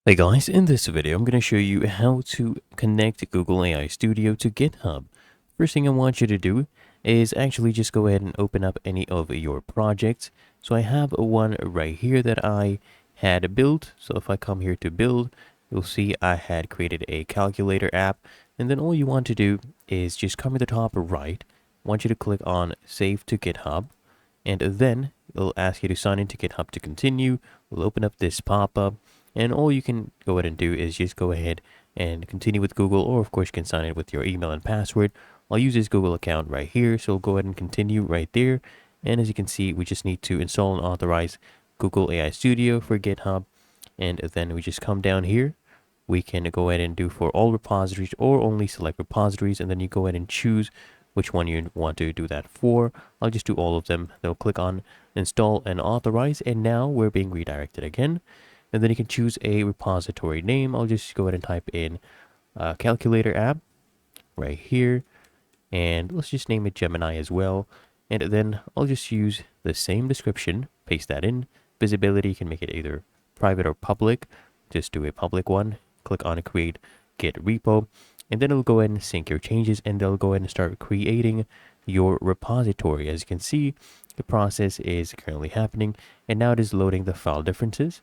Hey guys, in this video I'm going to show you how to connect Google AI Studio to GitHub. First thing I want you to do is actually just go ahead and open up any of your projects. So I have one right here that I had built. So if I come here to build, you'll see I had created a calculator app. And then all you want to do is just come to the top right. I want you to click on Save to GitHub. And then it'll ask you to sign into GitHub to continue. We'll open up this pop-up. And all you can go ahead and do is just go ahead and continue with Google, or of course you can sign in with your email and password. I'll use this Google account right here, so go ahead and continue right there. And as you can see, we just need to install and authorize Google AI Studio for GitHub. And then we just come down here. We can go ahead and do for all repositories or only select repositories, and then you go ahead and choose which one you want to do that for. I'll just do all of them. They'll click on install and authorize, and now we're being redirected again. And then you can choose a repository name. I'll just go ahead and type in calculator app right here. And let's just name it Gemini as well. And then I'll just use the same description, paste that in. Visibility, you can make it either private or public. Just do a public one. Click on create Git repo. And then it'll go ahead and sync your changes, and they'll go ahead and start creating your repository. As you can see, the process is currently happening, and now it is loading the file differences.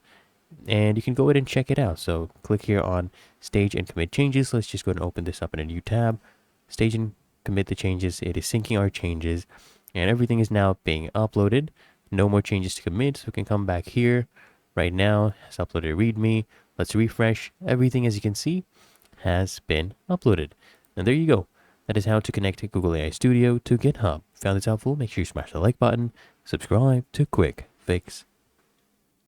And you can go ahead and check it out. So click here on stage and commit changes. Let's just go ahead and open this up in a new tab. Stage and commit the changes. It is syncing our changes, and everything is now being uploaded. No more changes to commit. So we can come back here right now. It's uploaded README. Let's refresh. Everything, as you can see, has been uploaded. And there you go. That is how to connect Google AI Studio to GitHub. Found this helpful? Make sure you smash the like button. Subscribe to Quick Fix